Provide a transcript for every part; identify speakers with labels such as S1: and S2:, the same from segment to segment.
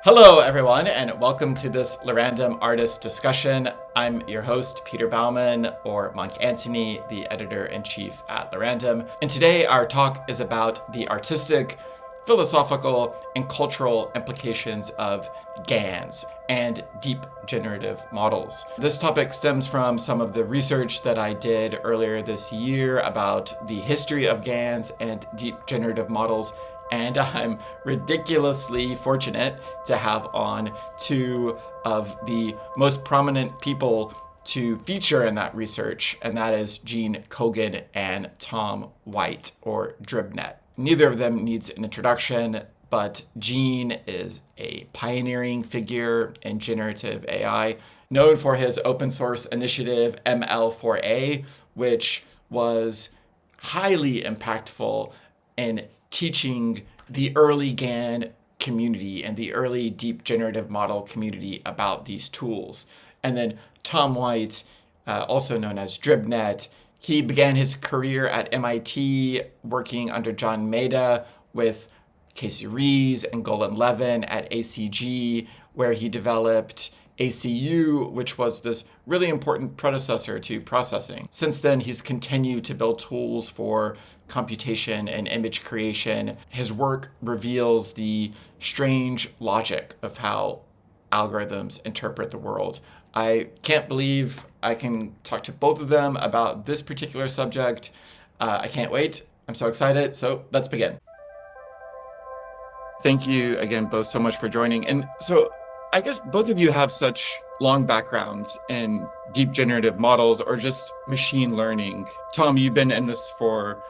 S1: Hello, everyone, and welcome to this Lorandom Artist discussion. I'm your host, Peter Bauman, or Monk Antony, the editor-in-chief at Lorandom. And today our talk is about the artistic, philosophical, and cultural implications of GANs and deep generative models. This topic stems from some of the research that I did earlier this year about the history of GANs and deep generative models, and I'm ridiculously fortunate to have on two of the most prominent people to feature in that research, and that is Gene Kogan and Tom White, or Dribnet. Neither of them needs an introduction, but Gene is a pioneering figure in generative AI, known for his open source initiative ML4A, which was highly impactful in teaching the early GAN community and the early deep generative model community about these tools. And then Tom White, also known as Dribnet, he began his career at MIT working under John Maeda with Casey Rees and Golan Levin at ACG, where he developed ACU, which was this really important predecessor to processing. Since then, he's continued to build tools for computation and image creation. His work reveals the strange logic of how algorithms interpret the world. I can't believe I can talk to both of them about this particular subject. I can't wait. I'm so excited. So let's begin. Thank you again both so much for joining. And so I guess both of you have such long backgrounds in deep generative models or just machine learning. Tom, you've been in this for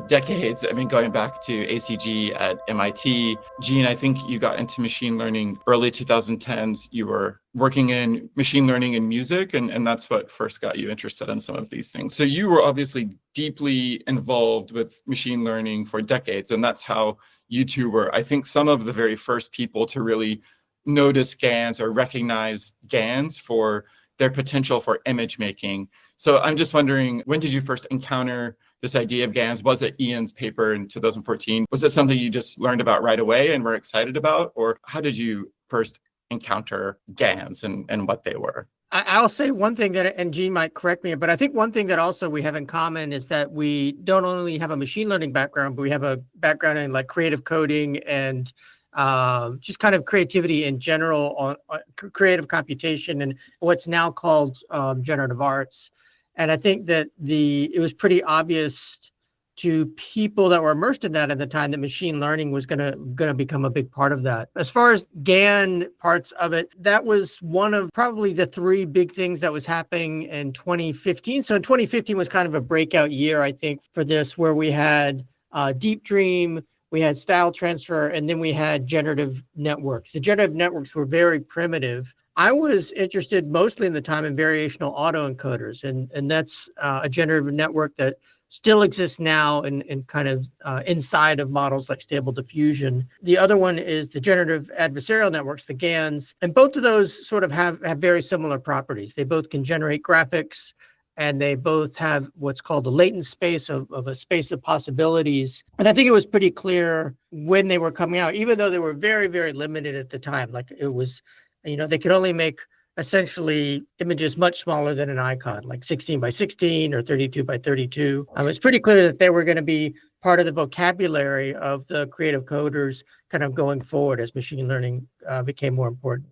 S1: decades. I mean, going back to ACG at MIT. Gene, I think you got into machine learning early 2010s. You were working in machine learning in music, and that's what first got you interested in some of these things. So you were obviously deeply involved with machine learning for decades, and that's how you two were, I think, some of the very first people to really notice GANs or recognize GANs for their potential for image making. So I'm just wondering, when did you first encounter this idea of GANs? Was it Ian's paper in 2014? Was it something you just learned about right away and were excited about? Or how did you first encounter GANs and what they were?
S2: I'll say one thing that, and Gene might correct me, but I think one thing that also we have in common is that we don't only have a machine learning background, but we have a background in like creative coding and just kind of creativity in general, on creative computation and what's now called generative arts. And I think that it was pretty obvious to people that were immersed in that at the time that machine learning was gonna become a big part of that. As far as GAN parts of it, that was one of probably the three big things that was happening in 2015. So 2015 was kind of a breakout year, I think, for this, where we had Deep Dream, we had style transfer, and then we had generative networks. The generative networks were very primitive. I was interested mostly in the time in variational autoencoders, and that's a generative network that still exists now and kind of inside of models like Stable Diffusion. The other one is the generative adversarial networks, the GANs, and both of those sort of have very similar properties. They both can generate graphics, and they both have what's called a latent space of a space of possibilities. And I think it was pretty clear when they were coming out, even though they were very, very limited at the time. Like it was, they could only make essentially images much smaller than an icon, like 16 by 16 or 32 by 32. It's pretty clear that they were going to be part of the vocabulary of the creative coders kind of going forward as machine learning became more important.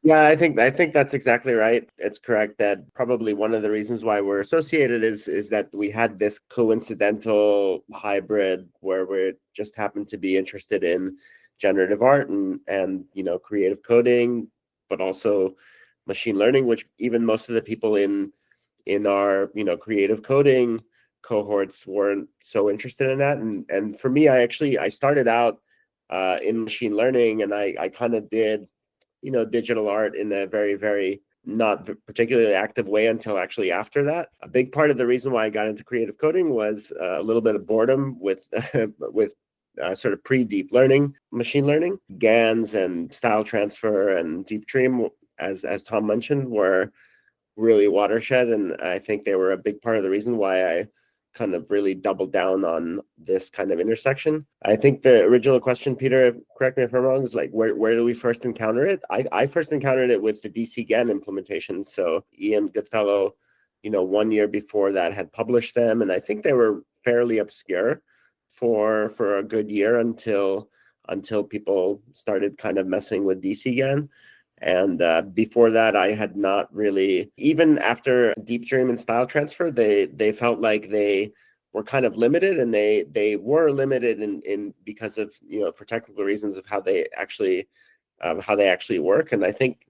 S3: Yeah, I think that's exactly right. It's correct that probably one of the reasons why we're associated is that we had this coincidental hybrid where we just happened to be interested in generative art and creative coding, but also machine learning, which even most of the people in our creative coding cohorts weren't so interested in that. And for me, I started out in machine learning, and I kind of did digital art in a very, very not particularly active way until actually after that. A big part of the reason why I got into creative coding was a little bit of boredom with with sort of pre-deep learning, machine learning. GANs and style transfer and Deep Dream, as Tom mentioned, were really watershed, and I think they were a big part of the reason why I kind of really doubled down on this kind of intersection. I think the original question, Peter, correct me if I'm wrong, is like, where do we first encounter it? I first encountered it with the DCGAN implementation. So Ian Goodfellow, 1 year before that, had published them, and I think they were fairly obscure for a good year until people started kind of messing with DCGAN. And before that, I had not really, even after Deep Dream and Style Transfer, they felt like they were kind of limited, and they were limited in because of, for technical reasons of how they actually work. And I think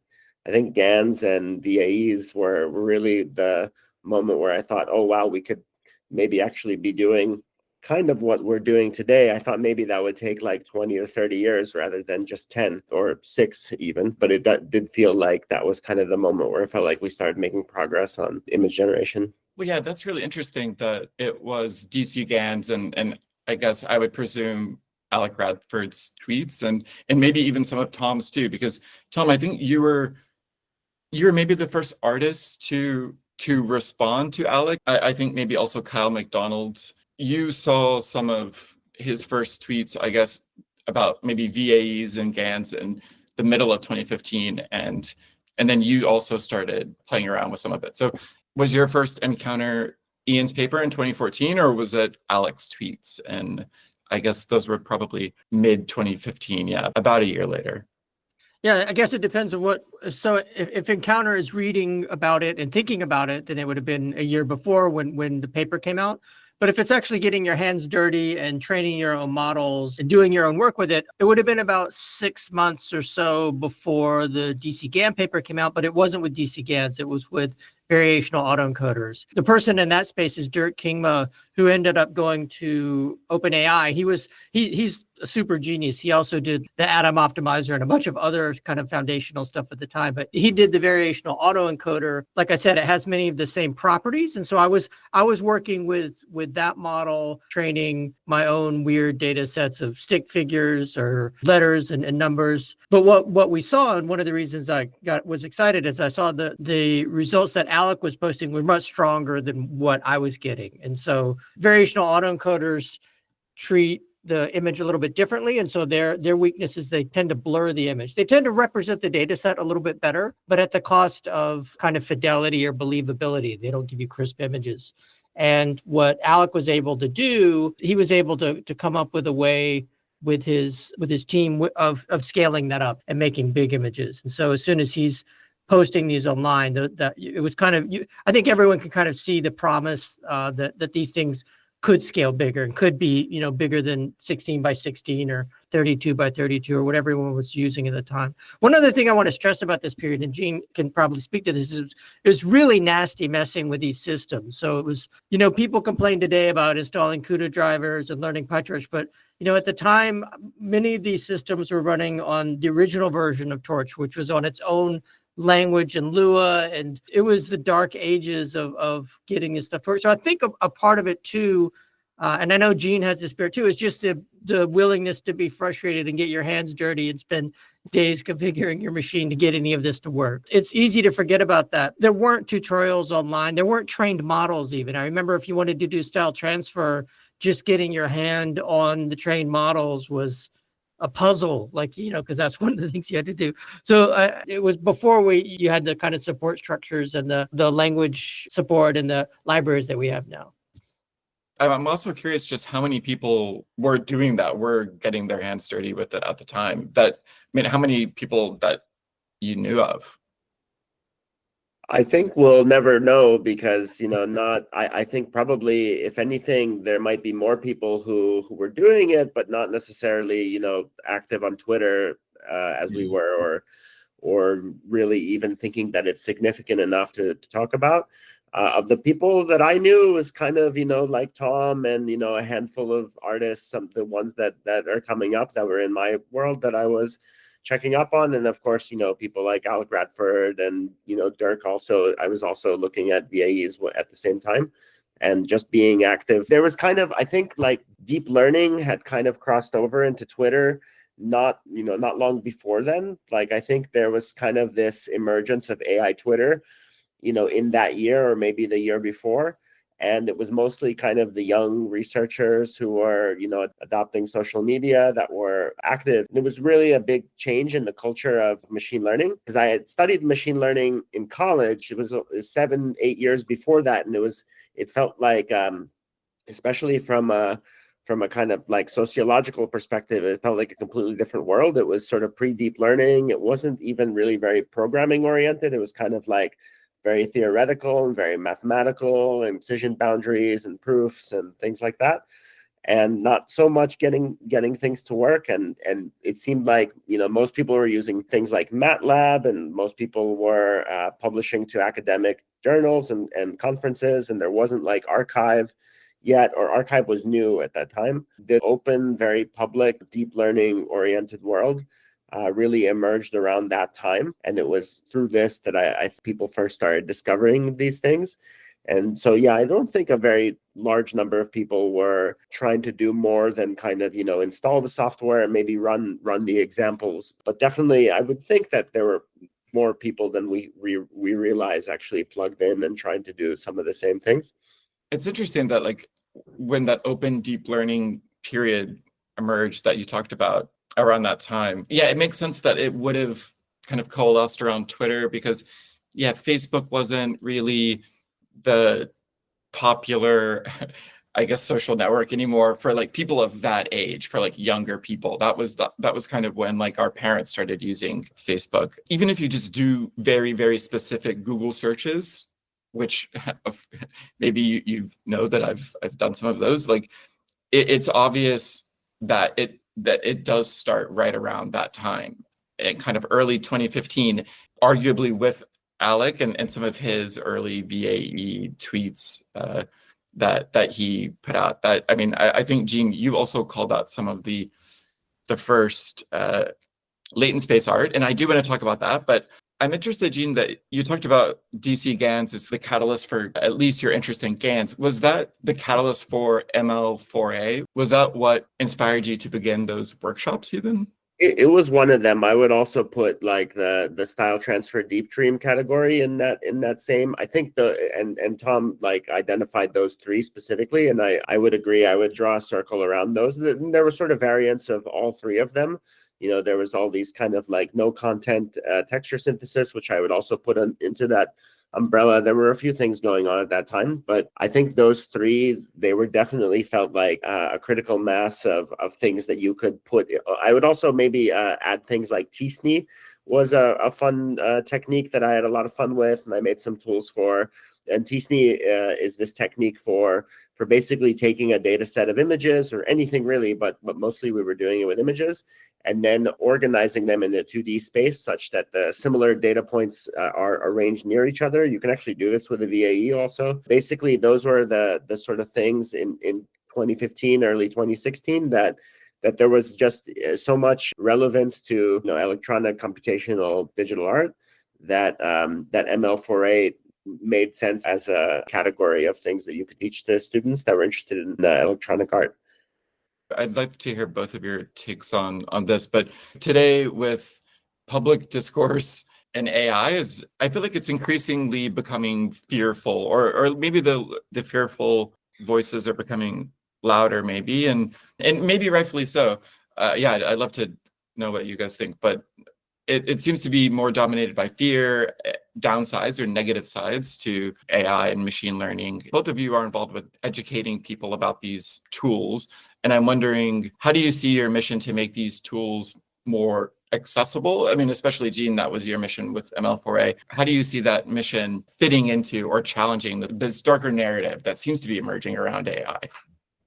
S3: GANs and VAEs were really the moment where I thought, oh wow, we could maybe actually be doing kind of what we're doing today. I thought maybe that would take like 20 or 30 years rather than just 10 or 6 even. But it did feel like that was kind of the moment where I felt like we started making progress on image generation.
S1: Well, yeah, that's really interesting that it was DC GANs and I guess I would presume Alec Radford's tweets and maybe even some of Tom's too, because Tom, I think you were maybe the first artist to respond to Alec. I think maybe also Kyle McDonald. You saw some of his first tweets, I guess, about maybe VAEs and GANs in the middle of 2015, and then you also started playing around with some of it. So was your first encounter Ian's paper in 2014, or was it Alec's tweets? And I guess those were probably mid 2015, yeah, about a year later.
S2: Yeah, I guess it depends on what. So if Encounter is reading about it and thinking about it, then it would have been a year before when the paper came out. But if it's actually getting your hands dirty and training your own models and doing your own work with it, it would have been about 6 months or so before the DCGAN paper came out. But it wasn't with DCGANs, it was with variational autoencoders. The person in that space is Dirk Kingma, who ended up going to OpenAI. He's a super genius. He also did the Atom Optimizer and a bunch of other kind of foundational stuff at the time. But he did the variational autoencoder. Like I said, it has many of the same properties. And so I was working with that model, training my own weird data sets of stick figures or letters and numbers. But what we saw, and one of the reasons I was excited, is I saw the results that Alec was posting were much stronger than what I was getting. And so variational autoencoders treat the image a little bit differently. And so their weakness is they tend to blur the image. They tend to represent the data set a little bit better, but at the cost of kind of fidelity or believability. They don't give you crisp images. And what Alec was able to do, he was able to come up with a way with his team of scaling that up and making big images. And so as soon as he's posting these online, that it was kind of, I think everyone can kind of see the promise that these things could scale bigger and could be, bigger than 16 by 16 or 32 by 32 or whatever everyone was using at the time. One other thing I want to stress about this period, and Gene can probably speak to this, is it was really nasty messing with these systems. So it was, people complain today about installing CUDA drivers and learning PyTorch, but at the time, many of these systems were running on the original version of Torch, which was on its own language and Lua, and it was the dark ages of getting this stuff to work. So I think a part of it too, and I know Gene has this spirit too, is just the willingness to be frustrated and get your hands dirty and spend days configuring your machine to get any of this to work. It's easy to forget about that. There weren't tutorials online. There weren't trained models even. I remember if you wanted to do style transfer, just getting your hand on the trained models was a puzzle, because that's one of the things you had to do. So it was before you had the kind of support structures and the language support and the libraries that we have now.
S1: I'm also curious just how many people were doing that, were getting their hands dirty with it at the time. How many people that you knew of?
S3: I think we'll never know because, I think probably, if anything, there might be more people who were doing it, but not necessarily, active on Twitter as we were, or really even thinking that it's significant enough to talk about. Of the people that I knew, it was kind of, like Tom and, a handful of artists, the ones that are coming up that were in my world that I was checking up on. And of course, people like Alec Radford and, Dirk also. I was also looking at VAEs at the same time and just being active. There was kind of, I think, like deep learning had kind of crossed over into Twitter, not long before then. Like, I think there was kind of this emergence of AI Twitter, in that year or maybe the year before. And it was mostly kind of the young researchers who were, adopting social media that were active. It was really a big change in the culture of machine learning, because I had studied machine learning in college. It was 7-8 years before that. And it felt like, especially from a kind of like sociological perspective, it felt like a completely different world. It was sort of pre-deep learning. It wasn't even really very programming oriented. It was kind of like very theoretical and very mathematical, and decision boundaries and proofs and things like that, and not so much getting things to work. And it seemed like, most people were using things like MATLAB, and most people were publishing to academic journals and conferences, and there wasn't like arXiv yet, or arXiv was new at that time. The open, very public, deep learning oriented world really emerged around that time. And it was through this that I people first started discovering these things. And so, yeah, I don't think a very large number of people were trying to do more than kind of, install the software and maybe run the examples. But definitely, I would think that there were more people than we realize actually plugged in and trying to do some of the same things.
S1: It's interesting that like when that open deep learning period emerged that you talked about around that time, yeah, it makes sense that it would have kind of coalesced around Twitter, because yeah, Facebook wasn't really the popular, I guess, social network anymore for like people of that age, for like younger people. That was kind of when like our parents started using Facebook. Even if you just do very, very specific Google searches, which maybe you know that I've done some of those, like it's obvious that it does start right around that time, and kind of early 2015, arguably with Alec and some of his early VAE tweets that he put out. That, I mean, I think, Gene, you also called out some of the first latent space art, and I do want to talk about that, but I'm interested, Gene, that you talked about DC GANs as the catalyst for at least your interest in GANs. Was that the catalyst for ML4A? Was that what inspired you to begin those workshops even?
S3: It was one of them. I would also put like the style transfer deep dream category in that same. I think and Tom like identified those three specifically, and I would agree. I would draw a circle around those. There were sort of variants of all three of them. There was all these kind of like no content texture synthesis, which I would also put into that umbrella. There were a few things going on at that time, but I think those three, they were definitely felt like a critical mass of things that you could put. I would also maybe add things like t-SNE was a fun technique that I had a lot of fun with, and I made some tools for. And t-SNE is this technique for basically taking a data set of images or anything really, but mostly we were doing it with images, and then organizing them in a 2D space such that the similar data points are arranged near each other. You can actually do this with a VAE also. Basically, those were the sort of things in 2015, early 2016 that there was just so much relevance to electronic computational digital art that that ML4A made sense as a category of things that you could teach to students that were interested in electronic art.
S1: I'd like to hear both of your takes on this, but today with public discourse and AI, I feel like it's increasingly becoming fearful, or maybe the fearful voices are becoming louder, maybe, and maybe rightfully so. Yeah, I'd love to know what you guys think, but it seems to be more dominated by fear, downsides or negative sides to AI and machine learning. Both of you are involved with educating people about these tools, and I'm wondering, how do you see your mission to make these tools more accessible? I mean, especially, Gene, that was your mission with ML4A. How do you see that mission fitting into or challenging this darker narrative that seems to be emerging around AI?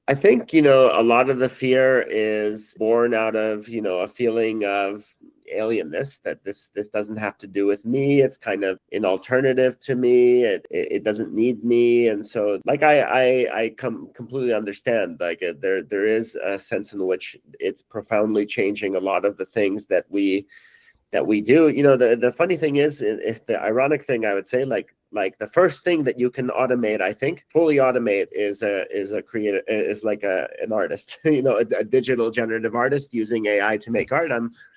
S3: I think, a lot of the fear is born out of, a feeling of alienness, that this doesn't have to do with me. It's kind of an alternative to me. It doesn't need me. And so like I completely understand, like there is a sense in which it's profoundly changing a lot of the things that we do. The funny thing is, if the ironic thing I would say, like the first thing that you can automate, I think, fully automate is a creative, is like an artist, a digital generative artist using AI to make art.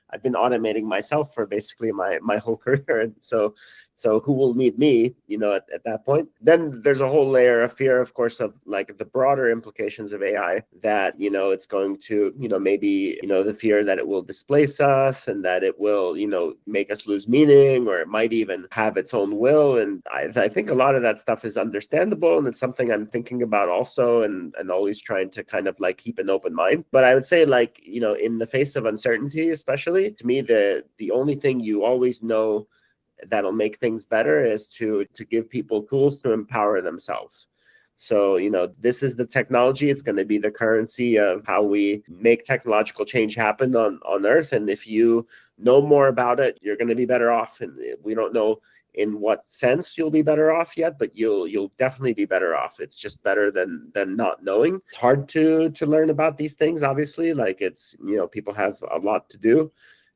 S3: I've been automating myself for basically my whole career. And so, So who will need me, at that point? Then there's a whole layer of fear, of course, of like the broader implications of AI that, it's going to, maybe, the fear that it will displace us and that it will, make us lose meaning, or it might even have its own will. And I think a lot of that stuff is understandable. And it's something I'm thinking about also, and always trying to kind of like keep an open mind. But I would say, like, in the face of uncertainty, especially, to me, the only thing you always know that'll make things better is to give people tools to empower themselves. So, this is the technology. It's going to be the currency of how we make technological change happen on Earth. And if you know more about it, you're going to be better off. And we don't know in what sense you'll be better off yet, but you'll definitely be better off. It's just better than not knowing. It's hard to learn about these things, obviously. Like, it's, people have a lot to do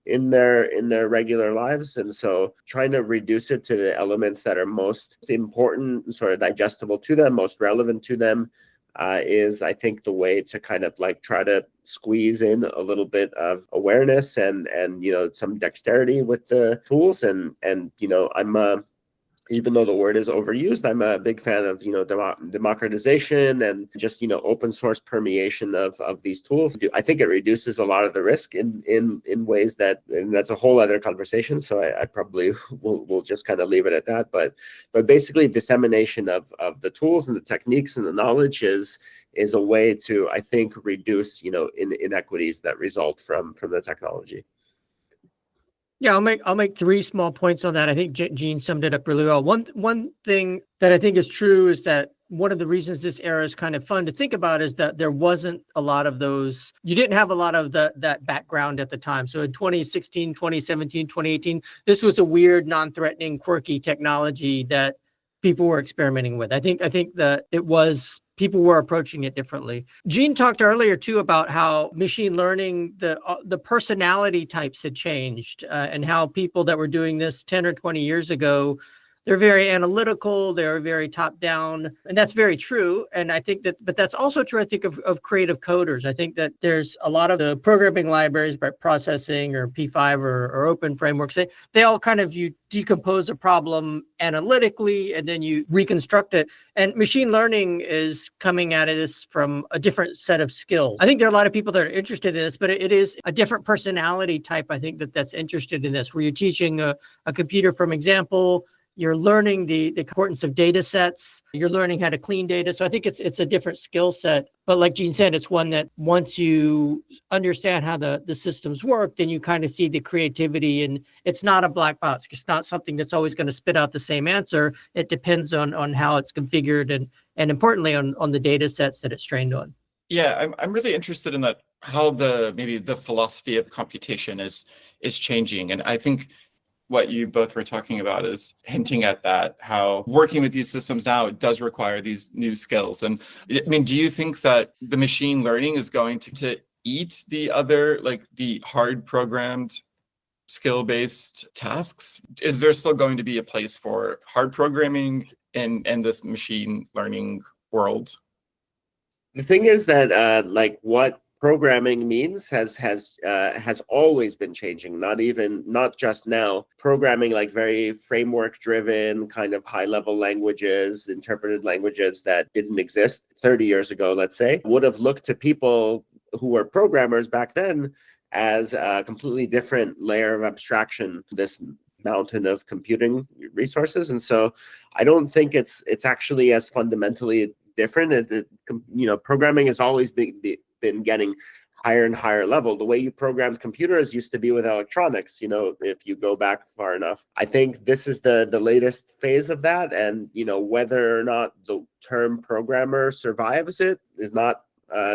S3: in their regular lives, and so trying to reduce it to the elements that are most important, sort of digestible to them, most relevant to them, is, I think, the way to kind of like try to squeeze in a little bit of awareness and some dexterity with the tools. And I'm even though the word is overused, I'm a big fan of, democratization and just, open source permeation of these tools. I think it reduces a lot of the risk in ways that, and that's a whole other conversation. So I probably will just kind of leave it at that. But basically, dissemination of the tools and the techniques and the knowledge is a way to, I think, reduce, inequities that result from the technology.
S2: Yeah, I'll make three small points on that. I think Gene summed it up really well. One thing that I think is true is that one of the reasons this era is kind of fun to think about is that there wasn't a lot of those. You didn't have a lot of that background at the time. So in 2016, 2017, 2018, this was a weird, non-threatening, quirky technology that people were experimenting with. I think that it was, people were approaching it differently. Gene talked earlier too about how machine learning, the personality types had changed, and how people that were doing this 10 or 20 years ago, they're very analytical, they're very top down, and that's very true. And I think that, but that's also true, I think, of creative coders. I think that there's a lot of the programming libraries, by processing or P5 or open frameworks, they all kind of, you decompose a problem analytically and then you reconstruct it. And machine learning is coming at this from a different set of skills. I think there are a lot of people that are interested in this, but it is a different personality type, I think, that's interested in this, where you're teaching a computer from example. You're learning the importance of data sets. You're learning how to clean data. So I think it's a different skill set. But like Gene said, it's one that once you understand how the systems work, then you kind of see the creativity, and it's not a black box. It's not something that's always going to spit out the same answer. It depends on how it's configured and importantly on the data sets that it's trained on.
S1: Yeah, I'm really interested in that, how maybe the philosophy of computation is changing. And I think what you both were talking about is hinting at that, how working with these systems now, it does require these new skills. And I mean, do you think that the machine learning is going to eat the other, like the hard programmed skill-based tasks? Is there still going to be a place for hard programming in this machine learning world?
S3: The thing is that like what programming means has always been changing, not just now. Programming, like very framework driven, kind of high level languages, interpreted languages that didn't exist 30 years ago, let's say, would have looked to people who were programmers back then as a completely different layer of abstraction, this mountain of computing resources. And so I don't think it's actually as fundamentally different. Programming has always been getting higher and higher level. The way you programmed computers used to be with electronics, if you go back far enough. I think this is the latest phase of that. And, whether or not the term programmer survives it is not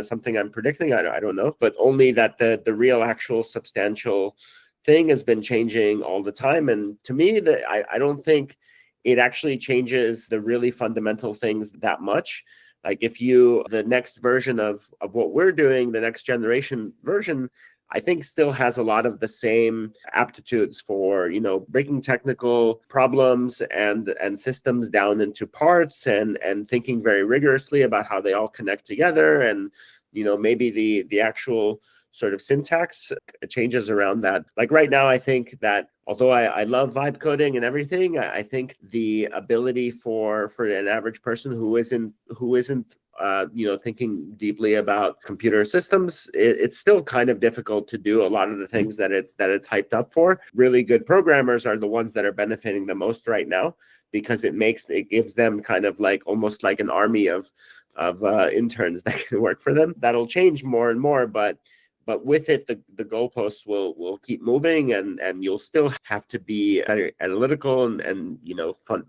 S3: something I'm predicting. I don't know, but only that the real actual substantial thing has been changing all the time. And to me, I don't think it actually changes the really fundamental things that much. Like the next version of what we're doing, the next generation version, I think still has a lot of the same aptitudes for, breaking technical problems and systems down into parts and thinking very rigorously about how they all connect together. And, maybe the actual sort of syntax changes around that. Like right now, I think that although I love vibe coding and everything, I think the ability for an average person who isn't thinking deeply about computer systems, it's still kind of difficult to do a lot of the things that it's hyped up for. Really good programmers are the ones that are benefiting the most right now, because it gives them kind of like almost like an army of interns that can work for them. That'll change more and more, but with it, the goalposts will keep moving, and you'll still have to be analytical and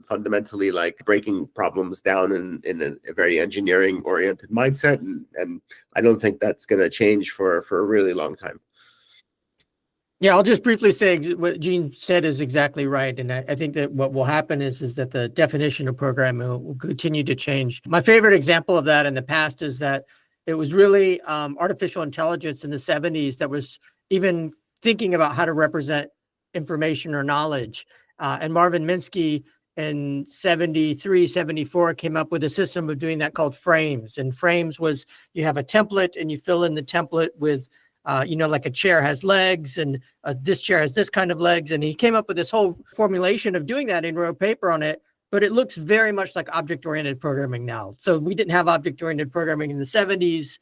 S3: fundamentally like breaking problems down in a very engineering oriented mindset, and I don't think that's going to change for a really long time.
S2: Yeah, I'll just briefly say what Gene said is exactly right. And I think that what will happen is that the definition of programming will continue to change. My favorite example of that in the past is that it was really artificial intelligence in the 70s that was even thinking about how to represent information or knowledge. And Marvin Minsky in 73, 74 came up with a system of doing that called frames. And frames was you have a template and you fill in the template with like a chair has legs and this chair has this kind of legs. And he came up with this whole formulation of doing that and wrote a paper on it, but it looks very much like object-oriented programming now. So we didn't have object-oriented programming in the 70s.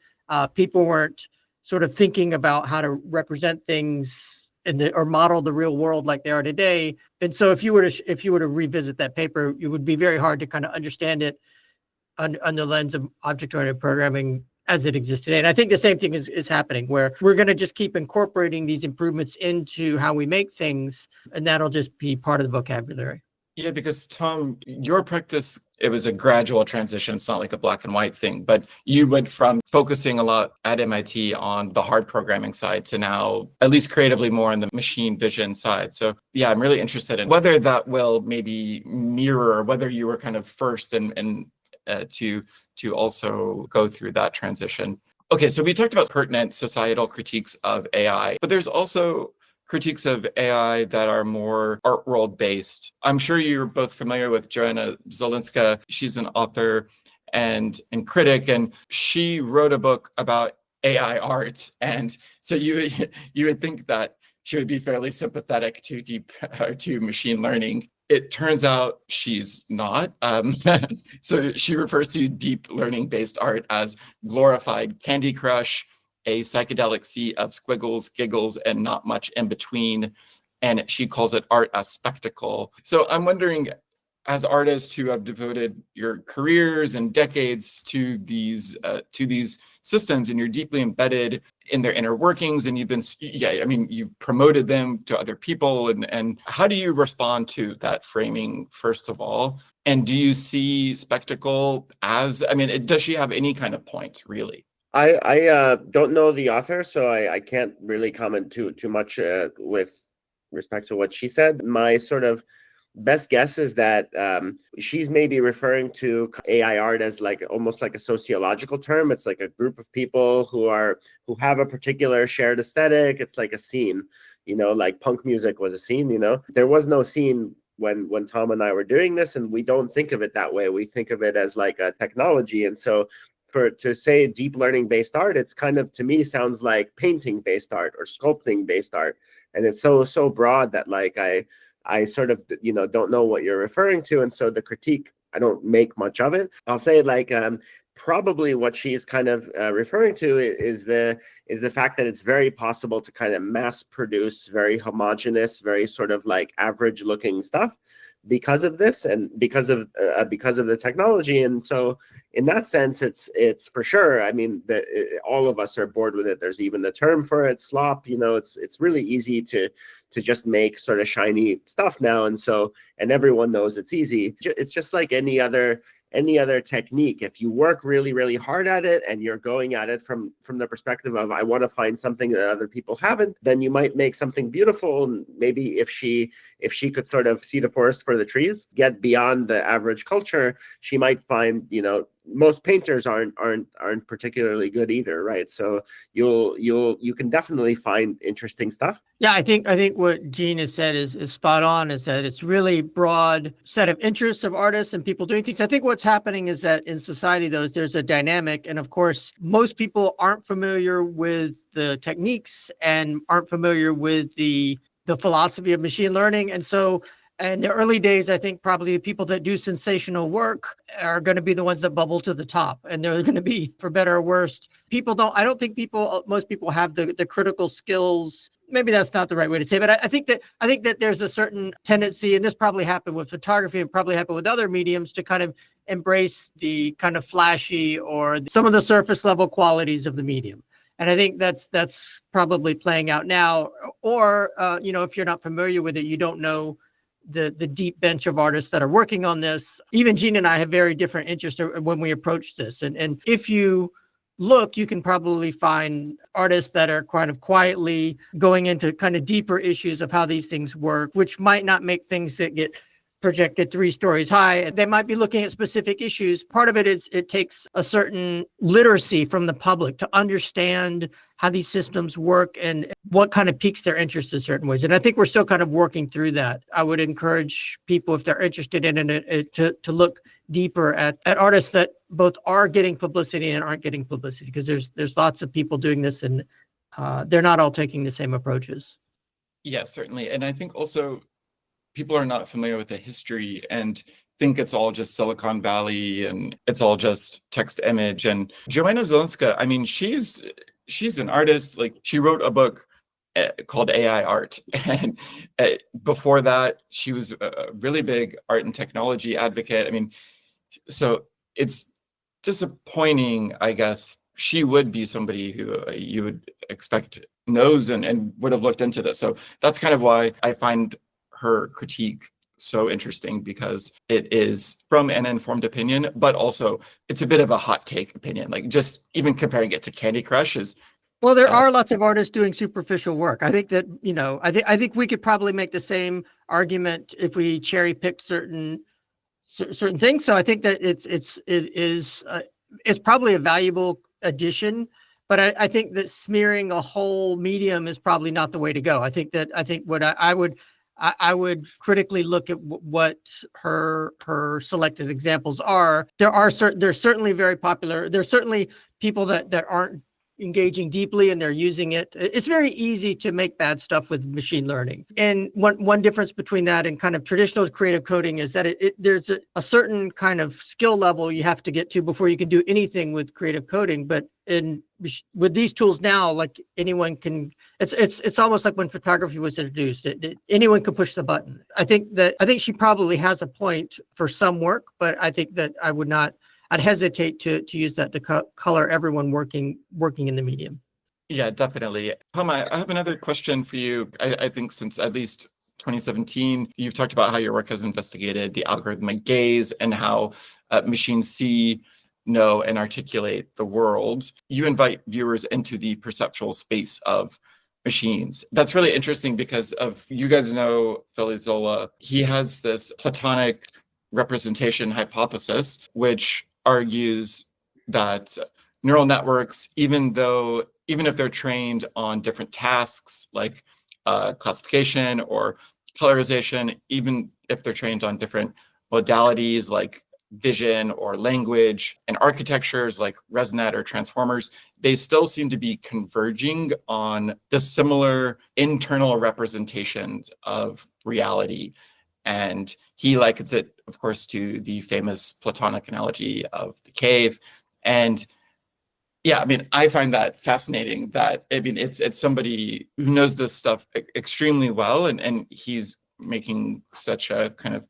S2: People weren't sort of thinking about how to represent things or model the real world like they are today. And so if you were to revisit that paper, it would be very hard to kind of understand it under the lens of object-oriented programming as it exists today. And I think the same thing is happening, where we're going to just keep incorporating these improvements into how we make things, and that'll just be part of the vocabulary.
S1: Yeah, because Tom, your practice, it was a gradual transition. It's not like a black and white thing, but you went from focusing a lot at MIT on the hard programming side to now, at least creatively, more on the machine vision side. So yeah, I'm really interested in whether that will maybe mirror, whether you were kind of first and to also go through that transition. Okay, so we talked about pertinent societal critiques of AI, but there's also critiques of AI that are more art world based. I'm sure you're both familiar with Joanna Zielinska. She's an author and critic, and she wrote a book about AI art. And so you would think that she would be fairly sympathetic to machine learning. It turns out she's not. So she refers to deep learning based art as glorified Candy Crush, a psychedelic sea of squiggles, giggles, and not much in between. And she calls it art as spectacle. So I'm wondering, as artists who have devoted your careers and decades to these systems, and you're deeply embedded in their inner workings, and you've promoted them to other people, and how do you respond to that framing, first of all? And do you see spectacle as, does she have any kind of point, really?
S3: I don't know the author, so I can't really comment too much with respect to what she said. My sort of best guess is that she's maybe referring to AI art as like almost like a sociological term. It's like a group of people who have a particular shared aesthetic. It's like a scene, like punk music was a scene. There was no scene when Tom and I were doing this, and we don't think of it that way. We think of it as like a technology, and so to say deep learning based art, it's kind of, to me, sounds like painting based art or sculpting based art, and it's so broad that like I sort of don't know what you're referring to, and so the critique, I don't make much of it. I'll say like probably what she's kind of referring to is the fact that it's very possible to kind of mass produce very homogeneous, very sort of like average looking stuff because of this and because of the technology. And so in that sense, it's for sure, all of us are bored with it. There's even the term for it, slop. It's really easy to just make sort of shiny stuff now, and everyone knows it's easy. It's just like any other technique. If you work really, really hard at it and you're going at it from the perspective of, I want to find something that other people haven't, then you might make something beautiful. And maybe if she could sort of see the forest for the trees, get beyond the average culture, she might find, most painters aren't particularly good either, right? So you can definitely find interesting stuff.
S2: Yeah, I think what Gene has said is spot on, is that it's really broad set of interests of artists and people doing things. I think what's happening is that in society, there's a dynamic. And of course, most people aren't familiar with the techniques and aren't familiar with the the philosophy of machine learning. And so in the early days, I think probably the people that do sensational work are going to be the ones that bubble to the top. And they're going to be, for better or worse, I don't think most people have the critical skills. Maybe that's not the right way to say it, but I think that there's a certain tendency, and this probably happened with photography and probably happened with other mediums, to kind of embrace the kind of flashy or some of the surface level qualities of the medium. And I think that's probably playing out now. Or, if you're not familiar with it, you don't know the deep bench of artists that are working on this. Even Gene and I have very different interests when we approach this. And if you look, you can probably find artists that are kind of quietly going into kind of deeper issues of how these things work, which might not make things that get projected 3 stories high. They might be looking at specific issues. Part of it is it takes a certain literacy from the public to understand how these systems work and what kind of piques their interest in certain ways. And I think we're still kind of working through that. I would encourage people, if they're interested in it, to look deeper at artists that both are getting publicity and aren't getting publicity, because there's lots of people doing this, and they're not all taking the same approaches.
S1: Yeah, certainly. And I think also people are not familiar with the history and think it's all just Silicon Valley and it's all just text image. And Joanna Zielinska, I mean, she's an artist. Like, she wrote a book called AI Art. And before that, she was a really big art and technology advocate. I mean, so it's disappointing, I guess. She would be somebody who you would expect knows and would have looked into this. So that's kind of why I find her critique so interesting, because it is from an informed opinion, but also it's a bit of a hot take opinion. Like, just even comparing it to Candy Crush is.
S2: Well, there are lots of artists doing superficial work. I think that, I think we could probably make the same argument if we cherry picked certain things. So I think that it's probably a valuable addition, but I think that smearing a whole medium is probably not the way to go. I think what I would critically look at what her selected examples are. There's certainly very popular. There's certainly people that aren't engaging deeply and they're using it. It's very easy to make bad stuff with machine learning. And one difference between that and kind of traditional creative coding is that there's a certain kind of skill level you have to get to before you can do anything with creative coding. But with these tools now, like, anyone can. It's almost like when photography was introduced. Anyone can push the button. I think she probably has a point for some work, but I think that I'd hesitate to use that to color everyone working in the medium.
S1: Yeah, definitely. Tom, I have another question for you. I think since at least 2017, you've talked about how your work has investigated the algorithmic gaze and how machines see, know, and articulate the world. You invite viewers into the perceptual space of machines. That's really interesting because you guys know Philip Zola. He has this Platonic representation hypothesis, which argues that neural networks, even if they're trained on different tasks like classification or colorization, even if they're trained on different modalities like vision or language and architectures like ResNet or transformers, they still seem to be converging on the similar internal representations of reality. And he likens it, of course, to the famous Platonic analogy of the cave. And yeah, I mean, I find that fascinating that, I mean, it's somebody who knows this stuff extremely well, and he's making such a kind of,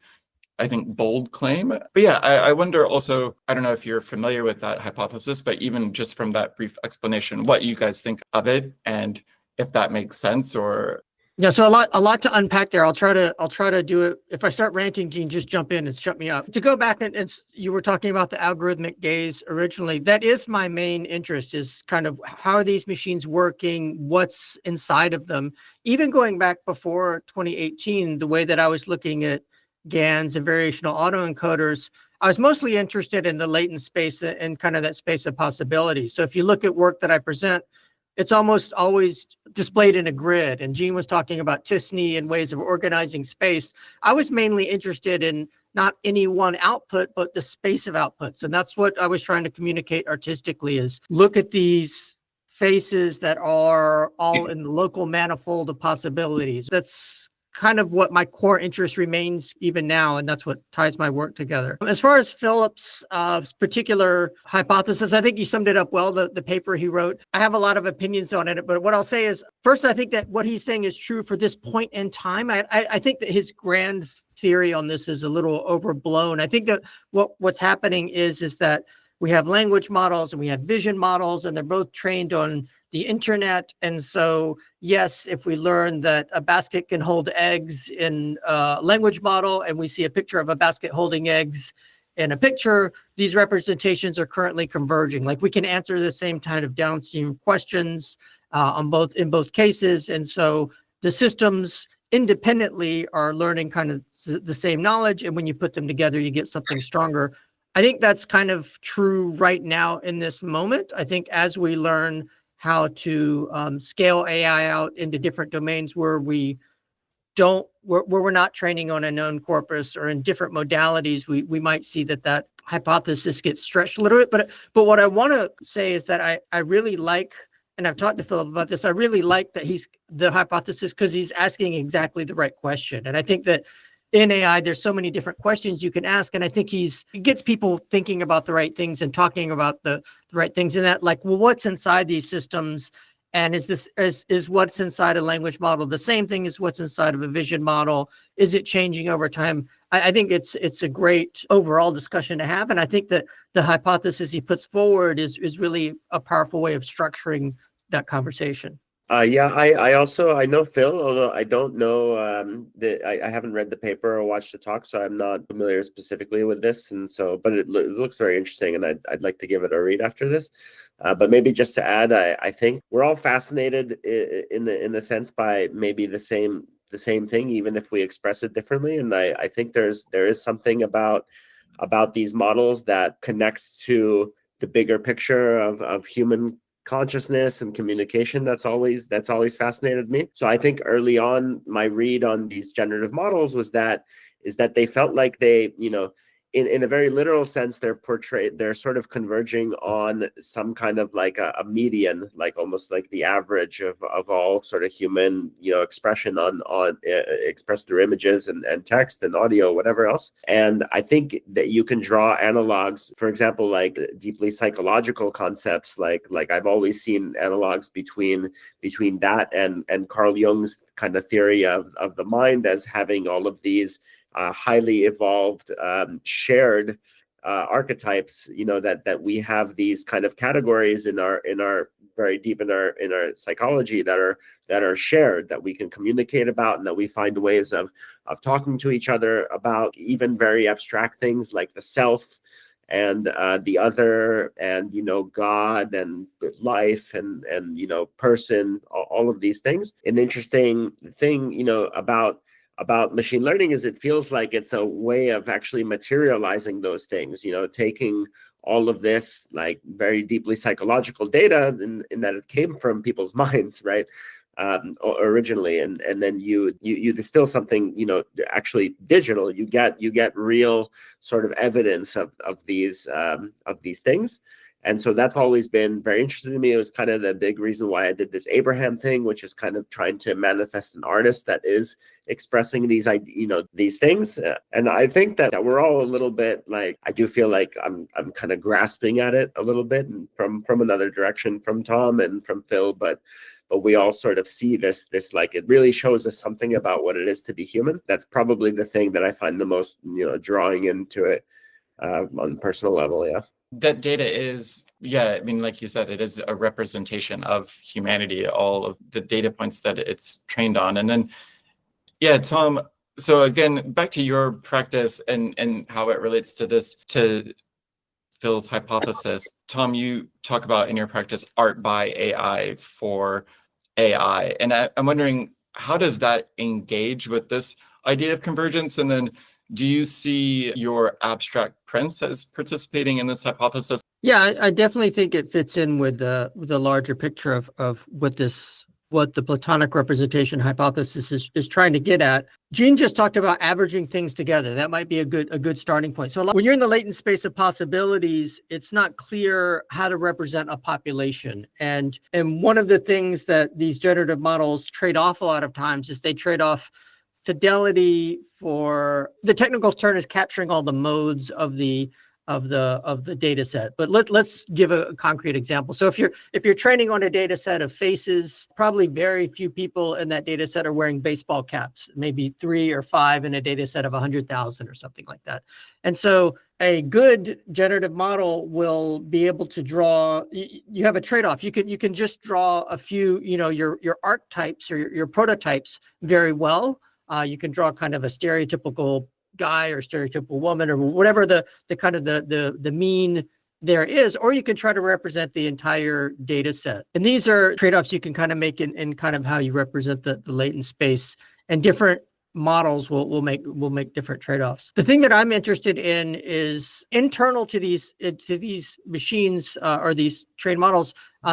S1: I think, bold claim. But yeah, I wonder also, I don't know if you're familiar with that hypothesis, but even just from that brief explanation, what you guys think of it and if that makes sense. Or
S2: yeah, so a lot to unpack there. I'll try to do it. If I start ranting, Gene, just jump in and shut me up. To go back, and you were talking about the algorithmic gaze originally. That is my main interest, is kind of how are these machines working, what's inside of them. Even going back before 2018, the way that I was looking at GANs and variational autoencoders, I was mostly interested in the latent space and kind of that space of possibility. So if you look at work that I present, it's almost always displayed in a grid. And Gene was talking about t-SNE and ways of organizing space. I was mainly interested in not any one output, but the space of outputs. And that's what I was trying to communicate artistically, is look at these faces that are all in the local manifold of possibilities. That's kind of what my core interest remains even now, and that's what ties my work together. As far as Philip's particular hypothesis, I think you summed it up well, the paper he wrote. I have a lot of opinions on it, but what I'll say is, first, I think that what he's saying is true for this point in time. I think that his grand theory on this is a little overblown. I think that what's happening is that we have language models and we have vision models, and they're both trained on the internet. And so, yes, if we learn that a basket can hold eggs in a language model, and we see a picture of a basket holding eggs in a picture, these representations are currently converging. Like, we can answer the same kind of downstream questions in both cases. And so the systems independently are learning kind of the same knowledge. And when you put them together, you get something stronger. I think that's kind of true right now in this moment. I think as we learn how to scale AI out into different domains where we're not training on a known corpus or in different modalities, we might see that hypothesis gets stretched a little bit. But what I want to say is that I really like, and I've talked to Philip about this, I really like that he's the hypothesis because he's asking exactly the right question. And I think that in AI, there's so many different questions you can ask. And I think he gets people thinking about the right things and talking about the right things in that, like, well, what's inside these systems? And is what's inside a language model the same thing as what's inside of a vision model? Is it changing over time? I think it's a great overall discussion to have. And I think that the hypothesis he puts forward is really a powerful way of structuring that conversation.
S3: Yeah, I know Phil, although I don't know I haven't read the paper or watched the talk, so I'm not familiar specifically with this. And so, but it looks very interesting, and I'd like to give it a read after this. But maybe just to add, I think we're all fascinated in the sense by maybe the same thing, even if we express it differently. And I think there is something about these models that connects to the bigger picture of human consciousness and communication that's always fascinated me. So I think early on, my read on these generative models is that they felt like they, in a very literal sense, they're sort of converging on some kind of like a median, like almost like the average of all sort of human, expression on expressed through images and text and audio, whatever else. And I think that you can draw analogs, for example, like deeply psychological concepts, like I've always seen analogs between that and Carl Jung's kind of theory of the mind as having all of these highly evolved shared archetypes, that we have these kind of categories in our very deep in our psychology that are shared, that we can communicate about, and that we find ways of talking to each other about even very abstract things like the self and the other, and God and life and person, all of these things. An interesting thing about machine learning is it feels like it's a way of actually materializing those things, taking all of this like very deeply psychological data in that it came from people's minds, right? Originally, and then you distill something, actually digital. You get real sort of evidence of these things. And so that's always been very interesting to me. It was kind of the big reason why I did this Abraham thing, which is kind of trying to manifest an artist that is expressing these things. And I think that we're all a little bit like, I do feel like I'm kind of grasping at it a little bit, and from another direction, from Tom and from Phil, but we all sort of see this like, it really shows us something about what it is to be human. That's probably the thing that I find the most, drawing into it on a personal level. Yeah.
S1: That data is, like you said, it is a representation of humanity, all of the data points that it's trained on. And then, Tom, so again, back to your practice and how it relates to Phil's hypothesis. Tom, you talk about in your practice art by AI for AI. And I'm wondering, how does that engage with this idea of convergence? And then do you see your abstract prints as participating in this hypothesis?
S2: Yeah, I definitely think it fits in with the larger picture of what this what the Platonic representation hypothesis is trying to get at. Gene just talked about averaging things together. That might be a good starting point. So when you're in the latent space of possibilities, it's not clear how to represent a population. And one of the things that these generative models trade off a lot of times is they trade off fidelity for the technical term is capturing all the modes of the data set. But let's give a concrete example. So if you're training on a data set of faces, probably very few people in that data set are wearing baseball caps, maybe 3 or 5 in a data set of 100,000 or something like that. And so a good generative model will be able to draw, you have a trade-off. You can just draw a few, your archetypes or your prototypes very well. You can draw kind of a stereotypical guy or stereotypical woman or whatever the kind of the mean there is, or you can try to represent the entire data set. And these are trade-offs you can kind of make in kind of how you represent the latent space, and different models will make different trade-offs. The thing that I'm interested in is internal to these machines or these trained models.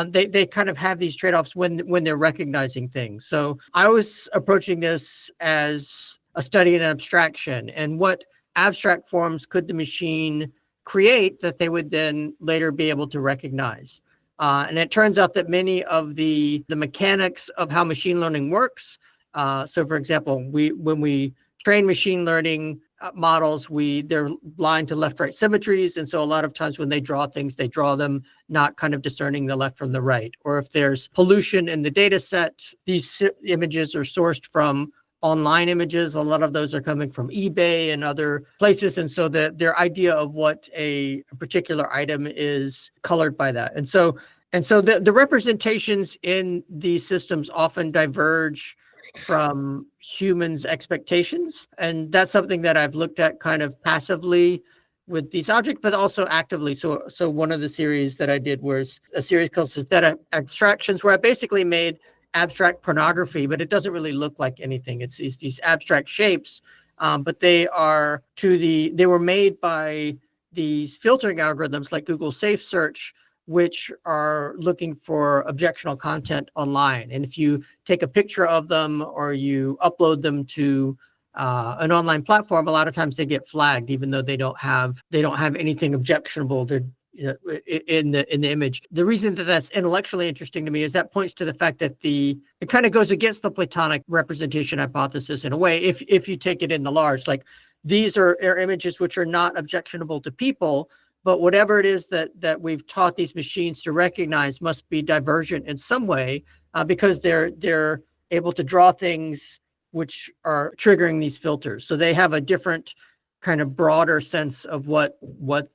S2: They kind of have these trade-offs when they're recognizing things. So I was approaching this as a study in abstraction, and what abstract forms could the machine create that they would then later be able to recognize. And it turns out that many of the mechanics of how machine learning works. So for example, when we train machine learning models, they're blind to left-right symmetries. And so a lot of times when they draw things, they draw them not kind of discerning the left from the right. Or if there's pollution in the data set, these images are sourced from online images. A lot of those are coming from eBay and other places. And so their idea of what a particular item is colored by that. And so the representations in these systems often diverge from humans' expectations. And that's something that I've looked at kind of passively with these objects, but also actively. So one of the series that I did was a series called Synthetic Abstractions, where I basically made abstract pornography, but it doesn't really look like anything. It's these abstract shapes, but they were made by these filtering algorithms like Google Safe Search, which are looking for objectionable content online. And if you take a picture of them or you upload them to an online platform, a lot of times they get flagged, even though they don't have anything objectionable in the image. The reason that that's intellectually interesting to me is that points to the fact that it kind of goes against the Platonic representation hypothesis in a way. If you take it in the large, like these are images which are not objectionable to people, but whatever it is that we've taught these machines to recognize must be divergent in some way, because they're able to draw things which are triggering these filters. So they have a different kind of broader sense of what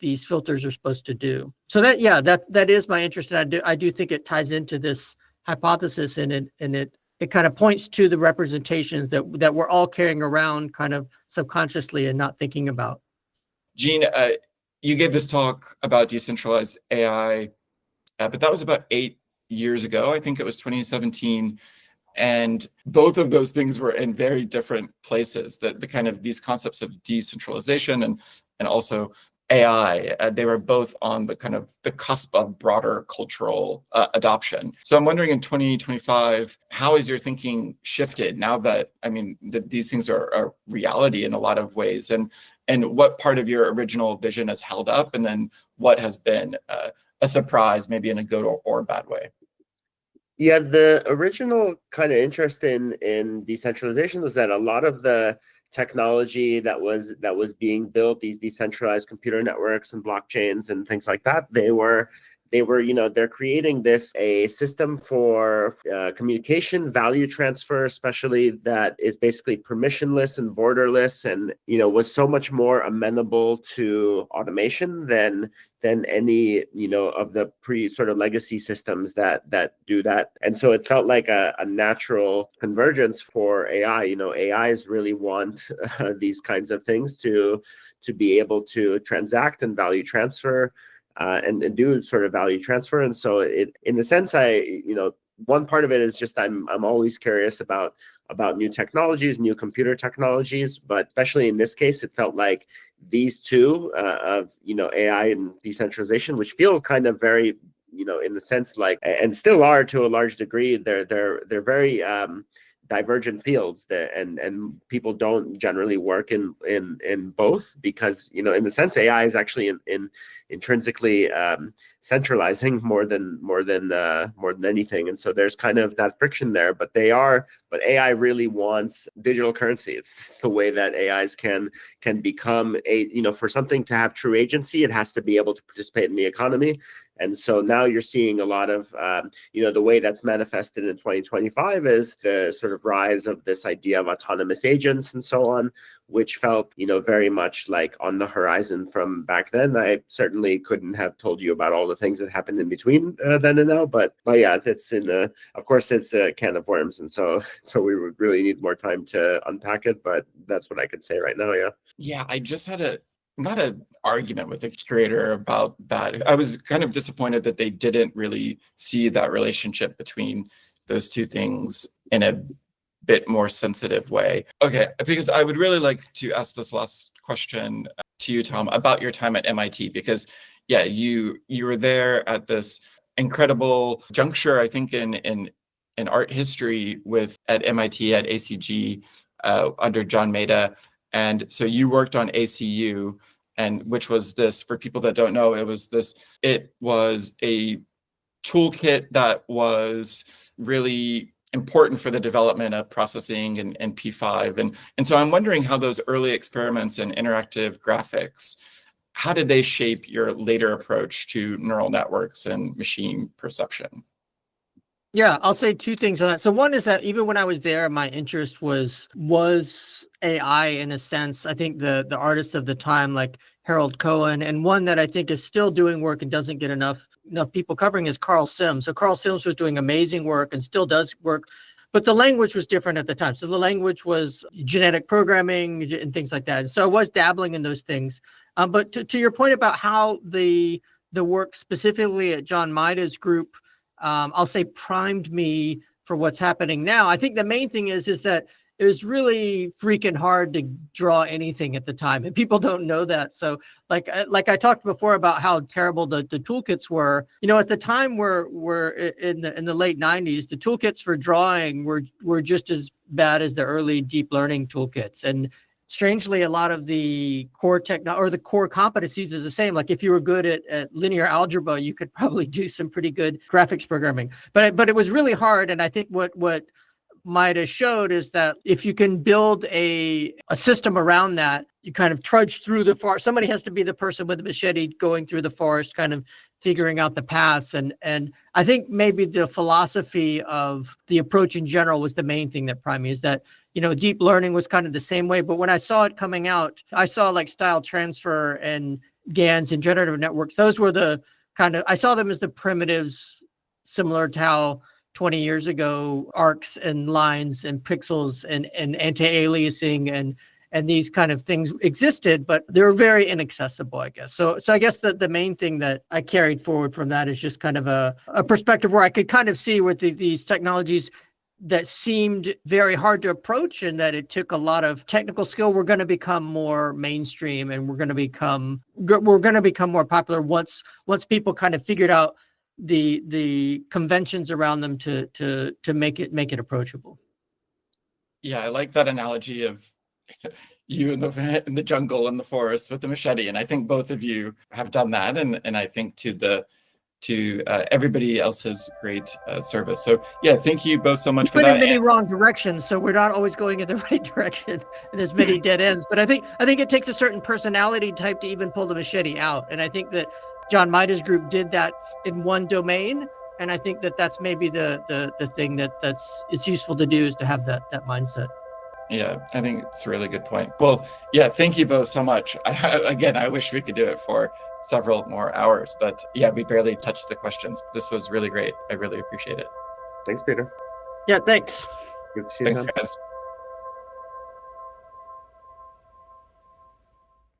S2: these filters are supposed to do. So that is my interest, and I do think it ties into this hypothesis, and it kind of points to the representations that we're all carrying around kind of subconsciously and not thinking about.
S1: Gene, you gave this talk about decentralized AI, but that was about 8 years ago. I think it was 2017. And both of those things were in very different places. The kind of these concepts of decentralization and also AI, they were both on the kind of the cusp of broader cultural adoption. So I'm wondering, in 2025, how has your thinking shifted now that, these things are a reality in a lot of ways, and what part of your original vision has held up, and then what has been a surprise, maybe in a good or bad way?
S3: Yeah, the original kind of interest in decentralization was that a lot of the technology that was being built, these decentralized computer networks and blockchains and things like that, they're creating a system for communication, value transfer, especially, that is basically permissionless and borderless, and was so much more amenable to automation than any of the sort of legacy systems that do that. And so it felt like a natural convergence for AI. AIs really want these kinds of things to be able to transact and value transfer. And do sort of value transfer. And so in the sense, one part of it is just I'm always curious about new technologies, new computer technologies, but especially in this case, it felt like these two of AI and decentralization, which feel kind of very in the sense like, and still are to a large degree, they're very divergent fields that, and people don't generally work in both, because in the sense AI is actually in intrinsically centralizing more than anything, and so there's kind of that friction there. But AI really wants digital currency. It's the way that AIs can become for something to have true agency, it has to be able to participate in the economy. And so now you're seeing a lot of, the way that's manifested in 2025 is the sort of rise of this idea of autonomous agents and so on, which felt, very much like on the horizon from back then. I certainly couldn't have told you about all the things that happened in between then and now, but yeah, it's of course it's a can of worms. And so we would really need more time to unpack it, but that's what I could say right now. Yeah.
S1: Yeah, I just had not an argument with the curator about that. I was kind of disappointed that they didn't really see that relationship between those two things in a bit more sensitive way. Okay, because I would really like to ask this last question to you, Tom, about your time at MIT, because yeah, you were there at this incredible juncture, I think, in art history at MIT at ACG under John Maeda. And so you worked on ACU, and which was this, for people that don't know, it was a toolkit that was really important for the development of processing and P5. And so I'm wondering how those early experiments in interactive graphics, how did they shape your later approach to neural networks and machine perception?
S2: Yeah, I'll say two things on that. So one is that even when I was there, my interest was AI in a sense. I think the artists of the time, like Harold Cohen, and one that I think is still doing work and doesn't get enough people covering, is Carl Sims. So Carl Sims was doing amazing work and still does work, but the language was different at the time. So the language was genetic programming and things like that. And so I was dabbling in those things. But to your point about how the work specifically at John Maeda's group, I'll say, primed me for what's happening now. I think the main thing is that it was really freaking hard to draw anything at the time, and people don't know that. So like I talked before about how terrible the toolkits were. At the time we're in the late 90s, the toolkits for drawing were just as bad as the early deep learning toolkits. And strangely, a lot of the core the core competencies is the same. Like if you were good at linear algebra, you could probably do some pretty good graphics programming. But it was really hard. And I think what Maeda showed is that if you can build a system around that, you kind of trudge through the forest. Somebody has to be the person with the machete going through the forest, kind of figuring out the paths. And I think maybe the philosophy of the approach in general was the main thing that primed me, is that deep learning was kind of the same way. But when I saw it coming out, I saw like style transfer and GANs and generative networks. Those were I saw them as the primitives, similar to how 20 years ago arcs and lines and pixels and anti-aliasing and these kind of things existed, but they were very inaccessible, I guess. So I guess the main thing that I carried forward from that is just kind of a perspective where I could kind of see with these technologies that seemed very hard to approach, and that it took a lot of technical skill, we're going to become more mainstream, and we're going to become more popular once people kind of figured out the conventions around them to make it approachable.
S1: Yeah, I like that analogy of you in the jungle and the forest with the machete, and I think both of you have done that, and I think to everybody else's great service. So yeah, thank you both so much for that.
S2: In many wrong directions, so we're not always going in the right direction, and there's many dead ends. But I think it takes a certain personality type to even pull the machete out, and I think that John Maeda's group did that in one domain, and I think that's maybe the thing that's useful to do, is to have that mindset.
S1: Yeah, I think it's a really good point. Well, yeah, thank you both so much. I wish we could do it for several more hours, but yeah, we barely touched the questions. This was really great. I really appreciate it.
S3: Thanks, Peter.
S2: Yeah, thanks.
S3: Good to see you.
S1: Thanks, guys.